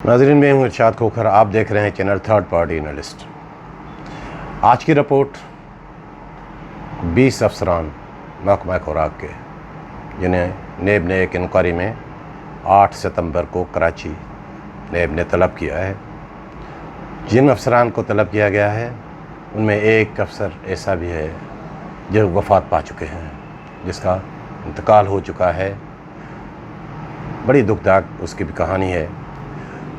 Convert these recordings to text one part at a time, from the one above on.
नाज़रीन, मैं हूँ इरशाद खोखर। आप देख रहे हैं चैनल थर्ड पार्टी एनालिस्ट। आज की रिपोर्ट 20 अफसरान महकमा खुराक के, जिन्हें नेब ने एक इंक्वायरी में 8 सितंबर को कराची नेब ने तलब किया है। जिन अफसरान को तलब किया गया है उनमें एक अफसर ऐसा भी है जो वफ़ात पा चुके हैं, जिसका इंतकाल हो चुका है। बड़ी दुखदायक उसकी भी कहानी है।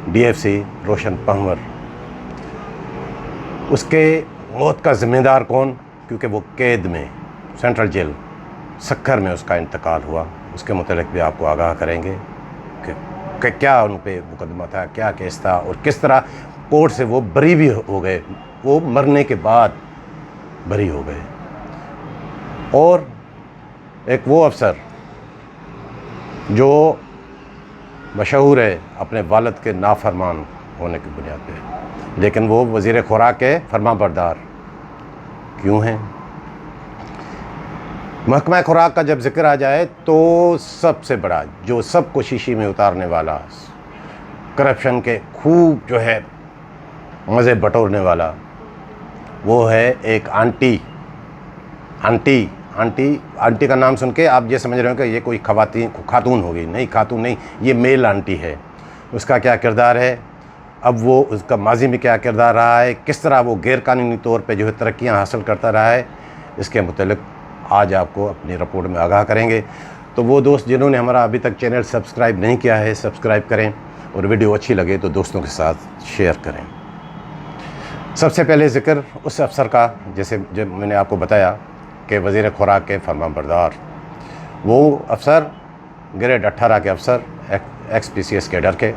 DFC रोशन पंवर। उसके मौत का ज़िम्मेदार कौन? क्योंकि वो कैद में, सेंट्रल जेल सक्खर में उसका इंतकाल हुआ। उसके मुतालिक भी आपको आगाह करेंगे कि क्या उन पे मुकदमा था, क्या केस था और किस तरह कोर्ट से वो बरी भी हो गए। वो मरने के बाद बरी हो गए। और एक वो अफसर जो मशहूर है अपने वालिद के नाफरमान होने की बुनियाद पे, लेकिन वो वज़ीर खुराक के फरमाबरदार क्यों हैं? महकमा खुराक का जब जिक्र आ जाए तो सबसे बड़ा, जो सबको शीशी में उतारने वाला, करप्शन के खूब जो है मज़े बटोरने वाला, वो है एक आंटी का नाम सुन के आप ये समझ रहे हो कि ये कोई खातून होगी। नहीं, खातून नहीं, ये मेल आंटी है। उसका क्या किरदार है, अब वो उसका माजी में क्या किरदार रहा है, किस तरह वो गैरकानूनी तौर पे जो है तरक्कियाँ हासिल करता रहा है, इसके मुतालिक आज आपको अपनी रिपोर्ट में आगाह करेंगे। तो वो दोस्त जिन्होंने हमारा अभी तक चैनल सब्सक्राइब नहीं किया है, सब्सक्राइब करें और वीडियो अच्छी लगे तो दोस्तों के साथ शेयर करें। सबसे पहले ज़िक्र उस अफसर का, जैसे जब मैंने आपको बताया कि वज़ीर खुराक के फरमाबरदार, वो अफसर ग्रेड 18 के अफसर, XPCS कैडर के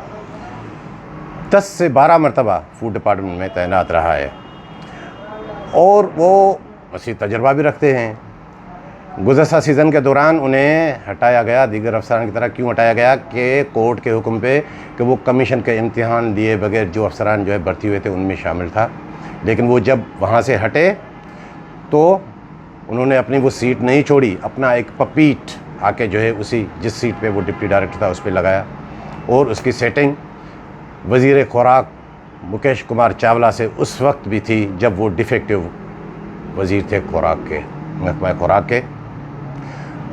10 से 12 मरतबा फूड डिपार्टमेंट में तैनात रहा है और वो वसी तजर्बा भी रखते हैं। गुज़श्ता सीज़न के दौरान उन्हें हटाया गया, दीगर अफसरान की तरह क्यों हटाया गया कि कोर्ट के हुक्म पे कि वो कमीशन के इम्तिहान दिए बगैर जो अफसरान जो है भर्ती हुए थे उनमें शामिल था। लेकिन वो जब वहाँ से हटे तो उन्होंने अपनी वो सीट नहीं छोड़ी, अपना एक पपीट आके जो है उसी जिस सीट पे वो डिप्टी डायरेक्टर था उस पर लगाया और उसकी सेटिंग वज़ीर खुराक मुकेश कुमार चावला से उस वक्त भी थी जब वो डिफेक्टिव वज़ीर थे खुराक के, महकमा खुराक के।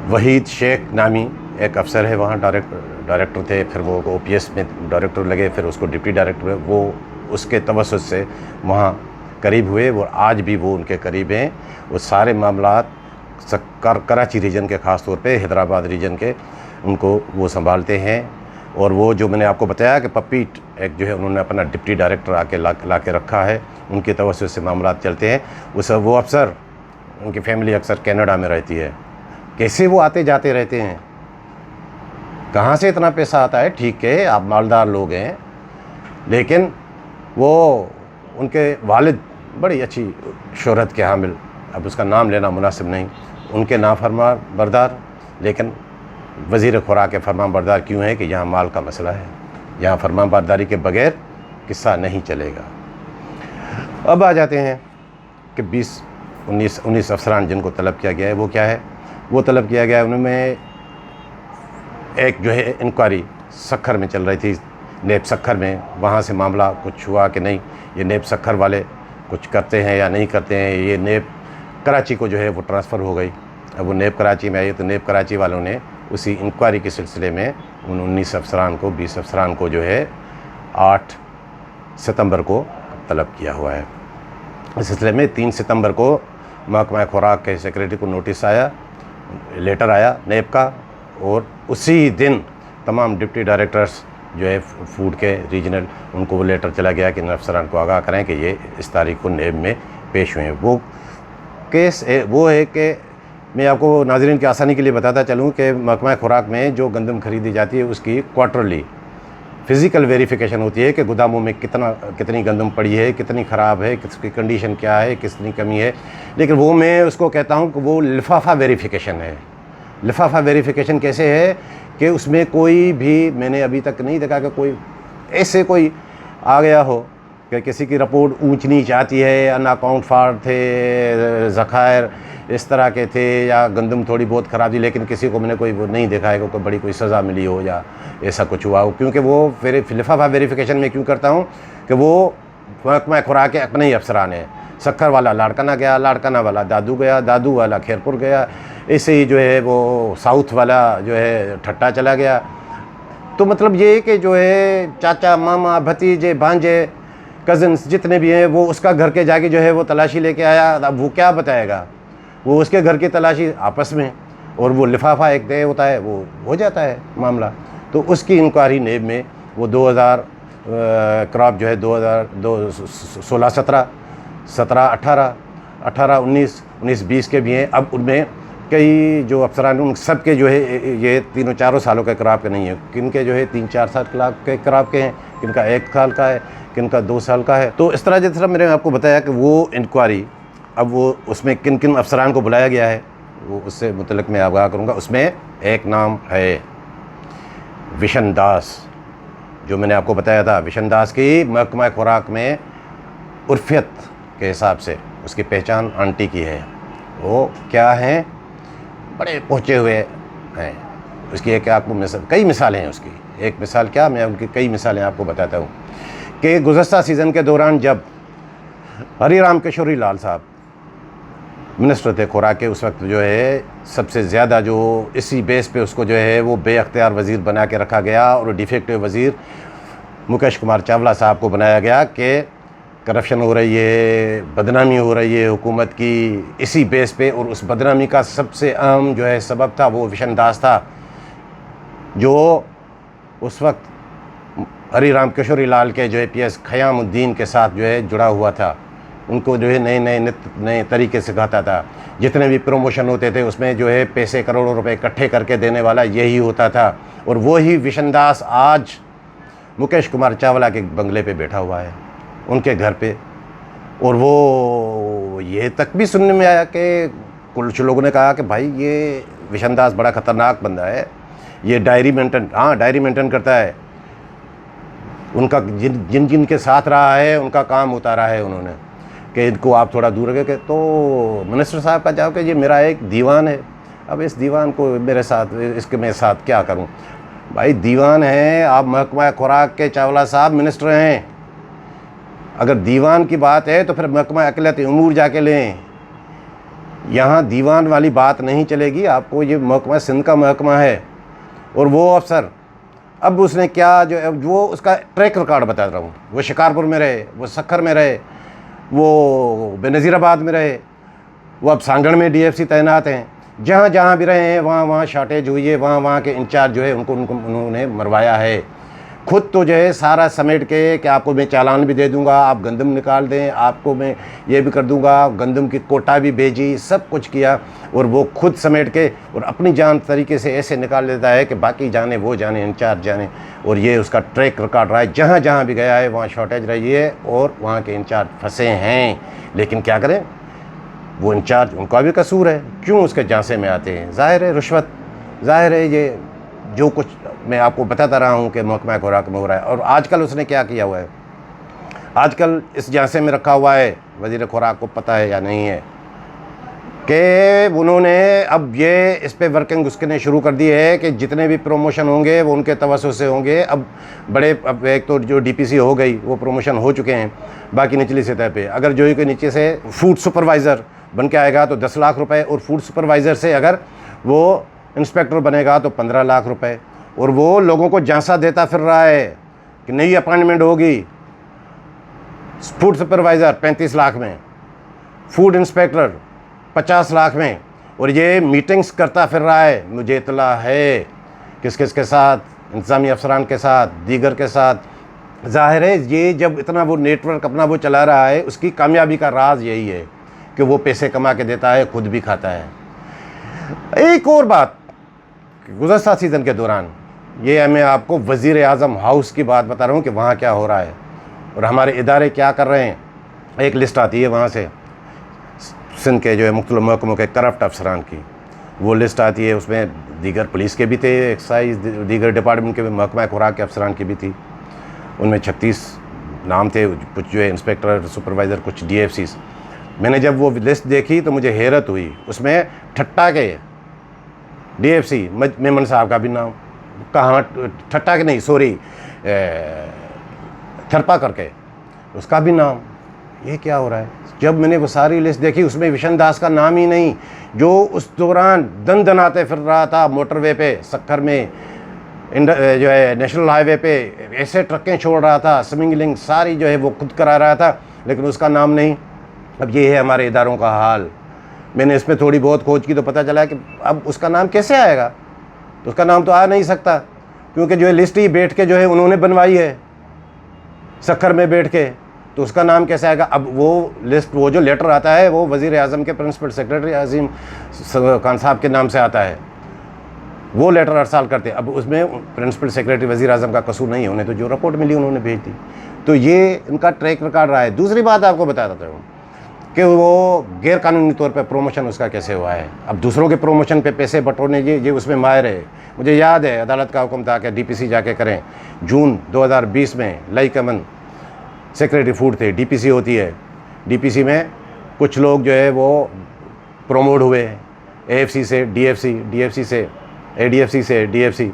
वहीद शेख नामी एक अफसर है, वहाँ डायरेक्टर थे, फिर वो OPS में डायरेक्टर लगे, फिर उसको डिप्टी डायरेक्टर, वो उसके तवस्सुत से वहाँ करीब हुए और आज भी वो उनके करीब हैं। वो सारे मामलात कराची रीजन के, ख़ास तौर पे हैदराबाद रीजन के, उनको वो संभालते हैं। और वो जो मैंने आपको बताया कि पपीट एक जो है उन्होंने अपना डिप्टी डायरेक्टर आके ला के रखा है, उनके तवस्सुत से मामलात चलते हैं। वो अफसर, उनकी फैमिली अक्सर कनाडा में रहती है। कैसे वो आते जाते रहते हैं, कहाँ से इतना पैसा आता है? ठीक है, आप मालदार लोग हैं, लेकिन वो उनके वालिद बड़ी अच्छी शोहरत के हामिल, अब उसका नाम लेना मुनासिब नहीं, उनके नाफरमाबरदार, लेकिन वज़ीर खुराक के फरमाबरदार क्यों है कि यहाँ माल का मसला है, यहाँ फरमाबरदारी के बगैर किस्सा नहीं चलेगा। अब आ जाते हैं कि 19 अफसरान जिनको तलब किया गया है वो क्या है। वो तलब किया गया है, उनमें एक जो है इंक्वायरी सक्खर में चल रही थी, नेब सक्खर में। वहाँ से मामला कुछ हुआ कि नहीं, ये नेब सक्खर वाले कुछ करते हैं या नहीं करते हैं। ये नेब कराची को जो है वो ट्रांसफ़र हो गई। अब वो नेब कराची में आई तो नेब कराची वालों ने उसी इंक्वायरी के सिलसिले में उन 19 अफसरान को, 20 अफसरान को जो है 8 सितंबर को तलब किया हुआ है। इस सिलसिले में 3 सितंबर को महकमा खुराक के सेक्रेटरी को नोटिस आया, लेटर आया नेब का, और उसी दिन तमाम डिप्टी डायरेक्टर्स जो है फूड के रीजनल, उनको वो लेटर चला गया कि इन अफसरान को आगाह करें कि ये इस तारीख को नेब में पेश हुए हैं। वो केस वो है कि मैं आपको नाज़रीन की आसानी के लिए बताता चलूँ कि महकमा खुराक में जो गंदम खरीदी जाती है उसकी क्वार्टरली फ़िज़िकल वेरिफिकेशन होती है कि गोदामों में कितनी गंदम पड़ी है, कितनी ख़राब है, किसकी कंडीशन क्या है, कितनी कमी है। लेकिन वो मैं उसको कहता हूँ कि वो लिफाफा वेरिफिकेशन है। लिफाफा वेरिफिकेशन कैसे है कि उसमें कोई भी, मैंने अभी तक नहीं देखा कि कोई ऐसे कोई आ गया हो कि किसी की रिपोर्ट ऊंच नीच आती है, अन अकाउंट फ्रॉड थे, ज़खायर इस तरह के थे, या गंदम थोड़ी बहुत ख़राब थी, लेकिन किसी को मैंने कोई वो नहीं देखा है कि कोई बड़ी कोई सज़ा मिली हो या ऐसा कुछ हुआ हो। क्योंकि वो लिफाफा वेरिफिकेशन में क्यों करता हूँ कि वो महकमा खुराक के अपने ही अफसरान हैं। सक्खर वाला लाड़काना गया, लाड़काना वाला दादू गया, दादू वाला खैरपुर गया, ऐसे ही जो है वो साउथ वाला जो है ठट्टा चला गया। तो मतलब ये कि जो है चाचा, मामा, भतीजे, भांजे, कज़न्स जितने भी हैं, वो उसका घर के जाके जो है वो तलाशी लेके आया। अब वो क्या बताएगा, वो उसके घर की तलाशी आपस में, और वो लिफाफा एक दे होता है, वो हो जाता है मामला। तो उसकी इंक्वायरी नेब में वो 2000 क्रॉप जो है 2016, 17, 18, 19, 20 के भी हैं। अब उनमें कई जो अफसरान उन सब के जो है ये 3-4 सालों के क्रॉप के नहीं है, किनके जो है 3-4 साल के क्रॉप के हैं, किनका 1 साल का है, किनका 2 साल का है। तो इस तरह जिस तरह मैंने आपको बताया कि वो इंक्वायरी, अब वो उसमें किन किन अफसरान को बुलाया गया है वो उससे मुतल्लिक़ मैं आगाह करूँगा। उसमें एक नाम है विशन दास, जो मैंने आपको बताया था। विशन दास की महकमा खुराक में उर्फियत के हिसाब से उसकी पहचान आंटी की है। वो क्या हैं, बड़े पहुँचे हुए हैं। उसकी एक आपको कई मिसालें हैं उसकी। एक मिसाल क्या, मैं उनकी कई मिसालें आपको बताता हूँ कि गुज़श्ता सीज़न के दौरान जब हरिराम किशोरी लाल साहब मिनिस्टर थे खुराक के, उस वक्त जो है सबसे ज़्यादा जो इसी बेस पे उसको जो है वो बेअख्तियार वज़ीर बना के रखा गया, और डिफेक्टिव वज़ीर मुकेश कुमार चावला साहब को बनाया गया कि करप्शन हो रही है, बदनामी हो रही है हुकूमत की, इसी बेस पे। और उस बदनामी का सबसे अहम जो है सबब था वो विशन दास था, जो उस वक्त हरिराम किशोरी लाल के जो है PS ख़यामुद्दीन के साथ जो है जुड़ा हुआ था। उनको जो है नए तरीके सिखाता था। जितने भी प्रमोशन होते थे उसमें जो है पैसे करोड़ों रुपए इकट्ठे करके देने वाला यही होता था। और वो ही विशन दास आज मुकेश कुमार चावला के बंगले पे बैठा हुआ है, उनके घर पे। और वो ये तक भी सुनने में आया कि कुछ लोगों ने कहा कि भाई ये विशन दास बड़ा ख़तरनाक बंदा है, ये डायरी मेंटेन करता है। उनका जिन के साथ रहा है उनका काम उतारा है उन्होंने कि इनको आप थोड़ा दूर रखें। तो मिनिस्टर साहब का जवाब कि ये मेरा एक दीवान है, अब इस दीवान को मेरे साथ, इसके मेरे साथ क्या करूं। भाई दीवान है, आप महकमा खुराक के चावला साहब मिनिस्टर हैं। अगर दीवान की बात है तो फिर महकमा अकलियत उमूर जाके लें, यहाँ दीवान वाली बात नहीं चलेगी आपको। ये महकमा सिंध का महकमा है। और वो अफसर अब उसने क्या जो वो उसका ट्रैक रिकॉर्ड बता रहा हूँ। वो शिकारपुर में रहे, वो सक्खर में रहे, वो बेनज़ीराबाद में रहे, वो अब सांगड़ में DFC तैनात हैं। जहाँ जहाँ भी रहे हैं वहाँ शॉर्टेज हुई है, वहाँ के इंचार्ज जो है उन्होंने मरवाया है। खुद तो जो है सारा समेट के कि आपको मैं चालान भी दे दूंगा, आप गंदम निकाल दें, आपको मैं ये भी कर दूंगा, गंदम की कोटा भी भेजी, सब कुछ किया। और वो खुद समेट के और अपनी जान तरीके से ऐसे निकाल देता है कि बाकी जाने, वो जाने, इंचार्ज जाने। और ये उसका ट्रैक रिकॉर्ड रहा है, जहाँ जहाँ भी गया है वहाँ शॉर्टेज रही है और वहाँ के इंचार्ज फंसे हैं। लेकिन क्या करें, वो इंचार्ज, उनका भी कसूर है, क्यों उसके झांसे में आते हैं। ज़ाहिर है रिश्वत, ज़ाहिर है ये जो कुछ मैं आपको बताता रहा हूँ कि महकमा खुराक में हो रहा है। और आजकल उसने क्या किया हुआ है, आजकल इस झांसे में रखा हुआ है, वज़ीर खुराक को पता है या नहीं है कि उन्होंने अब ये इस पे वर्किंग उसने शुरू कर दी है कि जितने भी प्रमोशन होंगे वो उनके तवज्जुह से होंगे। अब एक तो जो DPC हो गई वो प्रमोशन हो चुके हैं, बाकी निचली सतह पे अगर जो के नीचे से फूड सुपरवाइज़र बन के आएगा तो 10 लाख रुपए, और फूड सुपरवाइज़र से अगर वो इंस्पेक्टर बनेगा तो 15 लाख रुपए। और वो लोगों को झांसा देता फिर रहा है कि नई अपॉइंटमेंट होगी, फूड सुपरवाइज़र 35 लाख में, फूड इंस्पेक्टर 50 लाख में। और ये मीटिंग्स करता फिर रहा है, मुझे इतला है किस किस के साथ, इंतज़ामी अफसरान के साथ, दीगर के साथ। ज़ाहिर है ये जब इतना वो नेटवर्क अपना वो चला रहा है, उसकी कामयाबी का राज यही है कि वो पैसे कमा के देता है, खुद भी खाता है। एक और बात, गुज़श्ता सीज़न के दौरान ये मैं आपको वज़ीर आज़म हाउस की बात बता रहा हूँ कि वहाँ क्या हो रहा है और हमारे इदारे क्या कर रहे हैं। एक लिस्ट आती है वहाँ से सिंध के जो है मुख्तलिफ महकमों के करप्ट अफसरान की, वो लिस्ट आती है। उसमें दीगर पुलिस के भी थे, एक्साइज, दीगर डिपार्टमेंट के, महकमा खुराक के अफसरान की भी थी। उनमें 36 नाम थे कुछ जो है इंस्पेक्टर, सुपरवाइज़र, कुछ DFCs। मैंने जब वो लिस्ट देखी तो मुझे हैरत हुई। उसमें ठट्टा के DFC मेमन साहब का भी नाम, कहाँ ठट्टा के नहीं, सॉरी, थरपा करके उसका भी नाम। ये क्या हो रहा है? जब मैंने वो सारी लिस्ट देखी उसमें विशन दास का नाम ही नहीं, जो उस दौरान दन दनाते फिर रहा था मोटरवे पे सक्खर में, जो है नेशनल हाईवे पे ऐसे ट्रकें छोड़ रहा था, स्मगलिंग सारी जो है वो खुद करा रहा था, लेकिन उसका नाम नहीं। अब ये है हमारे इदारों का हाल। मैंने इसमें थोड़ी बहुत खोज की तो पता चला कि अब उसका नाम कैसे आएगा। तो उसका नाम तो आ नहीं सकता, क्योंकि जो है लिस्ट ही बैठ के जो है उन्होंने बनवाई है सक्खर में बैठ के, तो उसका नाम कैसे आएगा। अब वो लिस्ट, वो जो लेटर आता है वो वज़ीर आज़म के प्रिंसिपल सेक्रेटरी अजीम खान साहब के नाम से आता है। वो लेटर हर साल करते हैं। अब उसमें प्रिंसिपल सेक्रेटरी वज़ीर आज़म का कसूर नहीं है, उन्हें तो जो रिपोर्ट मिली उन्होंने भेज दी। तो ये इनका ट्रैक रिकॉर्ड रहा है। दूसरी बात आपको बता देता हूँ कि वो गैर कानूनी तौर पे प्रोमोशन उसका कैसे हुआ है। अब दूसरों के प्रोमोशन पे पैसे बटोरने ये उसमें माहिर है। मुझे याद है अदालत का हुक्म था कि DPC जाके करें। जून 2020 में लाइक अमन सेक्रेटरी फूड थे, DPC होती है, DPC में कुछ लोग जो है वो प्रोमोट हुए AFC से DFC, DFC से ADFC से DFC।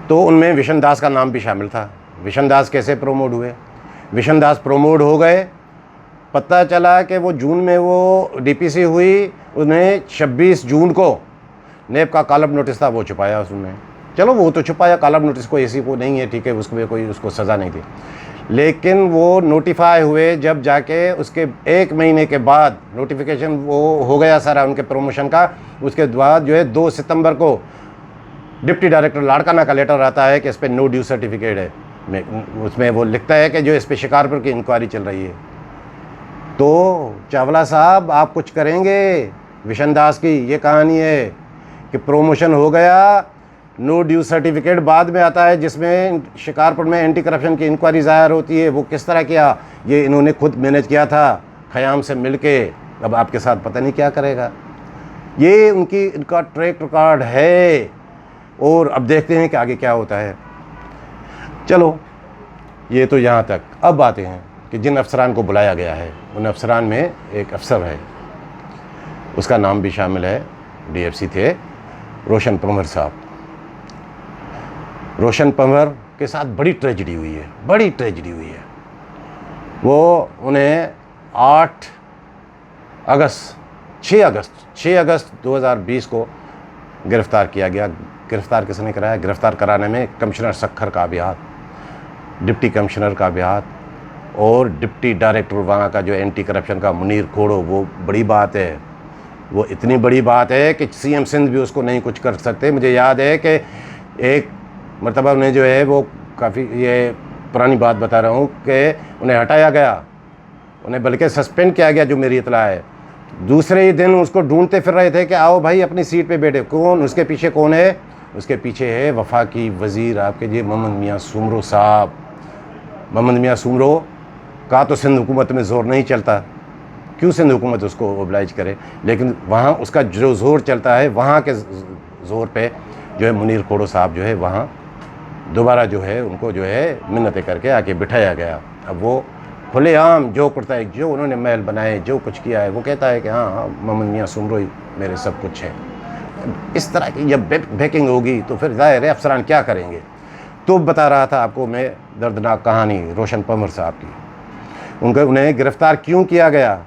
तो उनमें विशन दास का नाम भी शामिल था। विशन दास कैसे प्रोमोट हुए? विशन दास प्रोमोट हो गए, पता चला कि वो जून में वो DPC हुई, उन्हें 26 जून को नेब का कॉलम नोटिस था वो छुपाया उसने। चलो वो तो छुपाया, कॉलम नोटिस को ऐसी को नहीं है, ठीक है, उसको कोई उसको सज़ा नहीं थी। लेकिन वो नोटिफाई हुए जब जाके उसके 1 महीने के बाद नोटिफिकेशन वो हो गया सारा उनके प्रमोशन का। उसके बाद जो है 2 सितंबर को डिप्टी डायरेक्टर लाड़काना का लेटर आता है कि इस पर नो ड्यू सर्टिफिकेट है। उसमें वो लिखता है कि जो इस पर शिकारपुर की इंक्वायरी चल रही है। तो चावला साहब आप कुछ करेंगे? विशन दास की ये कहानी है कि प्रोमोशन हो गया, नो ड्यू सर्टिफिकेट बाद में आता है, जिसमें शिकारपुर में एंटी करप्शन की इंक्वायरी ज़ाहिर होती है। वो किस तरह किया, ये इन्होंने खुद मैनेज किया था ख़याम से मिलके। अब आपके साथ पता नहीं क्या करेगा। ये इनका ट्रैक रिकॉर्ड है, और अब देखते हैं कि आगे क्या होता है। चलो ये तो यहाँ तक। अब आते हैं कि जिन अफसरान को बुलाया गया है, उन अफसरान में एक अफसर है, उसका नाम भी शामिल है, DFC थे, रोशन पंवर साहब। रोशन पंवर के साथ बड़ी ट्रेजिडी हुई है, बड़ी ट्रेजिडी हुई है। वो उन्हें 6 अगस्त 2020 को गिरफ़्तार किया गया। गिरफ़्तार किसने कराया? गिरफ़्तार कराने में कमिश्नर सक्खर का भी हाथ, डिप्टी कमिश्नर का भी हाथ, और डिप्टी डायरेक्टर वहाँ का जो एंटी करप्शन का मुनीर खोड़ो। वो बड़ी बात है, वो इतनी बड़ी बात है कि CM सिंध भी उसको नहीं कुछ कर सकते। मुझे याद है कि एक मरतबा उन्हें जो है वो काफ़ी, ये पुरानी बात बता रहा हूँ, कि उन्हें हटाया गया, उन्हें बल्कि सस्पेंड किया गया, जो मेरी इतला है। दूसरे ही दिन उसको ढूंढते फिर रहे थे कि आओ भाई अपनी सीट पे बैठे। कौन उसके पीछे? कौन है उसके पीछे? है वफाकी वज़ीर आपके जी मोहम्मद मियाँ सुमरो साहब। मोहम्मद मियाँ सुमरो का तो सिंध हुकूमत में ज़ोर नहीं चलता, क्यों सिंध हुकूमत उसको ओबलाइज करे, लेकिन वहाँ उसका जो ज़ोर चलता है, वहाँ के ज़ोर पे जो है मुनीर खोड़ो साहब जो है वहाँ दोबारा जो है उनको जो है मिन्नतें करके आके बिठाया गया। अब वो खुलेआम जो करता है, जो उन्होंने महल बनाए, जो कुछ किया है, वो कहता है कि हाँ मोहम्मद मियाँ सुमरो ही मेरे सब कुछ है। इस तरह की जब बैकिंग होगी तो फिर ज़ाहिर है अफसरान क्या करेंगे। तो बता रहा था आपको मैं दर्दनाक कहानी रोशन पंवर साहब की। उन्हें गिरफ़्तार क्यों किया गया?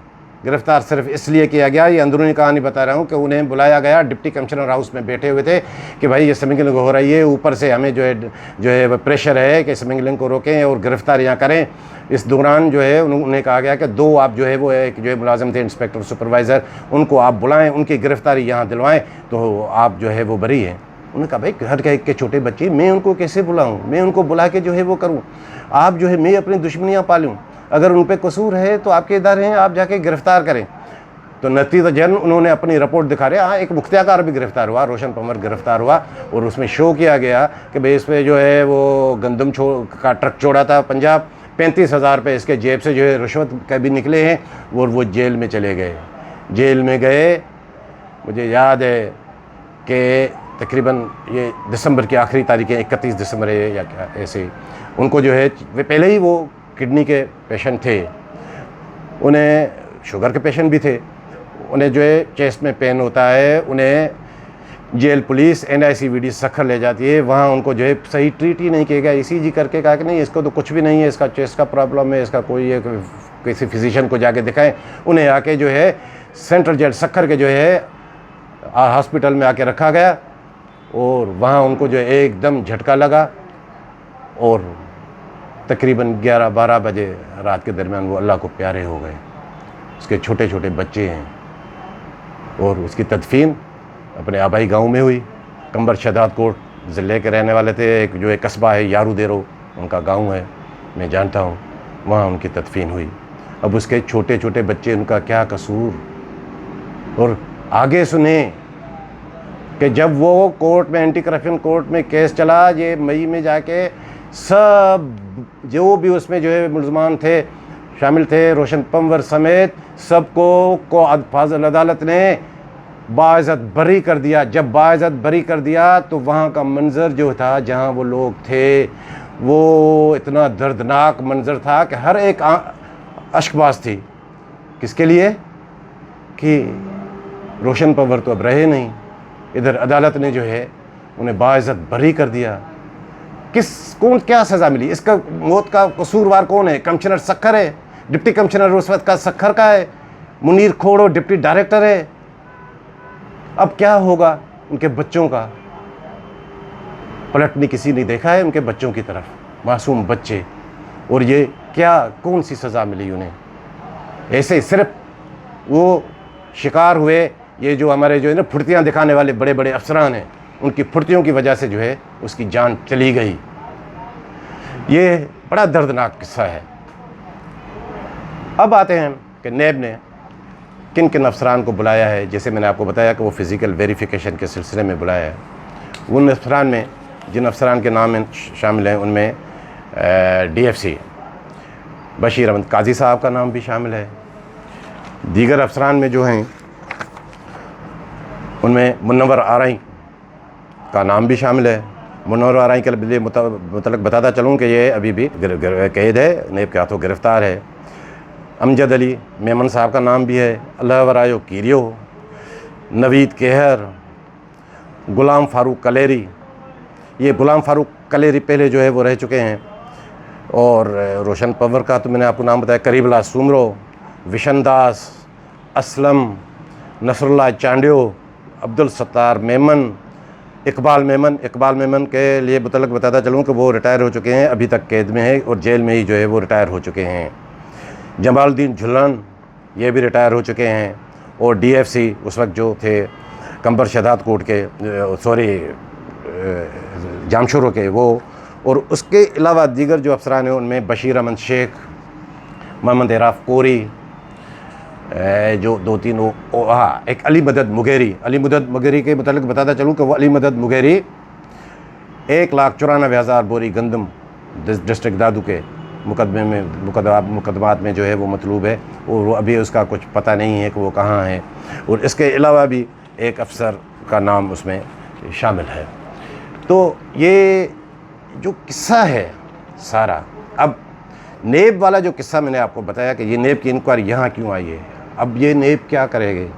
गिरफ़्तार सिर्फ इसलिए किया गया, ये अंदरूनी कहानी बता रहा हूँ, कि उन्हें बुलाया गया, डिप्टी कमिश्नर हाउस में बैठे हुए थे कि भाई ये स्मगलिंग हो रही है, ऊपर से हमें जो है प्रेशर है कि स्मगलिंग को रोकें और गिरफ़्तारियाँ करें। इस दौरान जो है उन्हें कहा गया कि 2 आप जो है वो एक जो है मुलाजिम थे इंस्पेक्टर सुपरवाइज़र, उनको आप बुलाएँ, उनकी गिरफ़्तारी यहाँ दिलवाएँ तो आप जो है वो बरी हैं। उन्होंने कहा भाई घर के छोटे बच्चे, मैं उनको कैसे बुलाऊँ? मैं उनको बुला के जो है वो करूँ? आप जो है मैं अपनी दुश्मनियाँ पालूँ? अगर उन पे कसूर है तो आपके इदारे हैं, आप जाके गिरफ़्तार करें। तो नतीजतन उन्होंने अपनी रिपोर्ट दिखा रहे। हाँ, एक मुख्तियारकार भी गिरफ़्तार हुआ, रोशन पंवर गिरफ़्तार हुआ, और उसमें शो किया गया कि भाई इस पर जो है वो गंदम का ट्रक छोड़ा था पंजाब, 35,000 रुपये इसके जेब से जो है रिश्वत के भी निकले हैं, और वो जेल में चले गए। जेल में गए, मुझे याद है कि तकरीबन ये दिसंबर की आखिरी तारीखें, 31 दिसंबर है या क्या ऐसे, उनको जो है वे पहले ही वो किडनी के पेशेंट थे, उन्हें शुगर के पेशेंट भी थे, उन्हें जो है चेस्ट में पेन होता है, उन्हें जेल पुलिस NICVD सखर ले जाती है, वहाँ उनको जो है सही ट्रीट ही नहीं किया गया। ECG करके कहा कि नहीं इसको तो कुछ भी नहीं है, इसका चेस्ट का प्रॉब्लम है, इसका कोई एक किसी फिजिशियन को जाके दिखाएं। उन्हें आके जो है सेंट्रल जेल सखर के जो है हॉस्पिटल में आके रखा गया और वहाँ उनको जो है एकदम झटका लगा और तकरीबन 11-12 बजे रात के दरमियान वो अल्लाह को प्यारे हो गए। उसके छोटे छोटे बच्चे हैं और उसकी तदफीन अपने आबाई गांव में हुई। कंबर शहदाद कोट ज़िले के रहने वाले थे, एक जो एक कस्बा है यारू देरो उनका गांव है, मैं जानता हूँ, वहाँ उनकी तदफीन हुई। अब उसके छोटे छोटे बच्चे, उनका क्या कसूर। और आगे सुने कि जब वो कोर्ट में एंटी करप्शन कोर्ट में केस चला, ये मई में जाके सब जो भी उसमें जो है मुलजमान थे शामिल थे, रोशन पंवर समेत सबको फाजिल अदालत ने बाइज़्ज़त बरी कर दिया। जब बाइज़्ज़त बरी कर दिया तो वहाँ का मंज़र जो था, जहाँ वो लोग थे, वो इतना दर्दनाक मंज़र था कि हर एक अश्कबाज थी। किसके लिए? कि रोशन पंवर तो अब रहे नहीं, इधर अदालत ने जो है उन्हें बाइज़्ज़त बरी कर दिया। कौन क्या सज़ा मिली? इसका मौत का कसूरवार कौन है? कमिश्नर सखर है, डिप्टी कमिश्नर उस वक्त का सखर का है, मुनीर खोड़ो डिप्टी डायरेक्टर है। अब क्या होगा उनके बच्चों का? पलटने किसी ने देखा है उनके बच्चों की तरफ, मासूम बच्चे। और ये क्या, कौन सी सज़ा मिली उन्हें? ऐसे सिर्फ वो शिकार हुए, ये जो हमारे जो है ना फुर्तियाँ दिखाने वाले बड़े बड़े अफसरान हैं, उनकी फुर्तियों की वजह से जो है उसकी जान चली गई। ये बड़ा दर्दनाक किस्सा है। अब आते हैं कि नैब ने किन किन अफसरान को बुलाया है। जैसे मैंने आपको बताया कि वो फ़िज़िकल वेरिफिकेशन के सिलसिले में बुलाया है। उन अफसरान में, जिन अफसरान के नाम शामिल हैं, उनमें DFC बशीर अहमद काजी साहब का नाम भी शामिल है। दीगर अफसरान में जो हैं उनमें मुनव्वर आरई का नाम भी शामिल है। मुनव्वर आरई के लिए मतलब बताता चलूँ कि ये अभी भी कैद है, नैब के हाथों गिरफ़्तार है। अमजद अली मेमन साहब का नाम भी है, अल्लाह वरायो कीरियो, नवीद केहर, गुलाम फ़ारूक कलेरी। ये गुलाम फ़ारूक कलेरी पहले जो है वो रह चुके हैं। और रोशन पंवर का तो मैंने आपको नाम बताया, करीबुल्लाह सुमरो, विशन दास, असलम, नसरुल्लाह चांडियो, अब्दुल सत्तार मेमन, इकबाल मेमन के लिए मुतल्लक बताता चलूँ कि वो रिटायर हो चुके हैं, अभी तक कैद में है और जेल में ही जो है वो रिटायर हो चुके हैं। जमालुद्दीन झुलन, ये भी रिटायर हो चुके हैं। और DFC उस वक्त जो थे कंबर शहदाद कोट के, जामशोरों के, वो। और उसके अलावा दीगर जो अफसरान हैं उनमें बशीर अहमद शेख, मोहम्मद एराफ कोरी, जो 2-3 हाँ, एक अली मदद मुगेरी के मुतालिक बताता चलूँ कि वो अली मदद मुगेरी 1,94,000 बोरी गंदम डिस्ट्रिक्ट दादू के मुकदमात में जो है वो मतलूब है और वो अभी उसका कुछ पता नहीं है कि वो कहाँ है। और इसके अलावा भी एक अफसर का नाम उसमें शामिल है। तो ये जो किस्सा है सारा, अब नैब वाला जो किस्सा मैंने आपको बताया कि ये नैब की इंक्वायरी यहाँ क्यों आई है, अब ये नैब क्या करेंगे,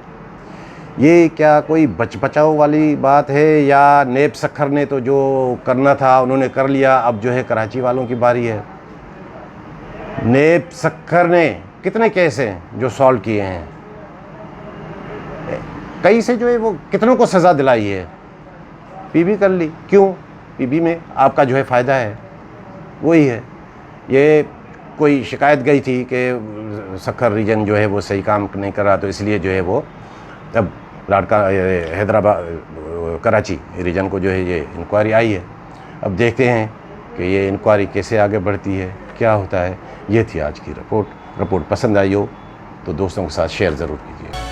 ये क्या कोई बचाव वाली बात है या नैब सखर ने तो जो करना था उन्होंने कर लिया, अब जो है कराची वालों की बारी है। नैब सखर ने कितने केस हैं जो सॉल्व किए हैं, कई से जो है वो कितनों को सज़ा दिलाई है, PB कर ली। क्यों? PB में आपका जो है फ़ायदा है, वही है। ये कोई शिकायत गई थी कि सखर रीजन जो है वो सही काम नहीं कर रहा, तो इसलिए जो है वो अब लाड़का हैदराबाद कराची रीजन को जो है ये इंक्वायरी आई है। अब देखते हैं कि ये इंक्वायरी कैसे आगे बढ़ती है, क्या होता है। ये थी आज की रिपोर्ट पसंद आई हो तो दोस्तों के साथ शेयर ज़रूर कीजिए।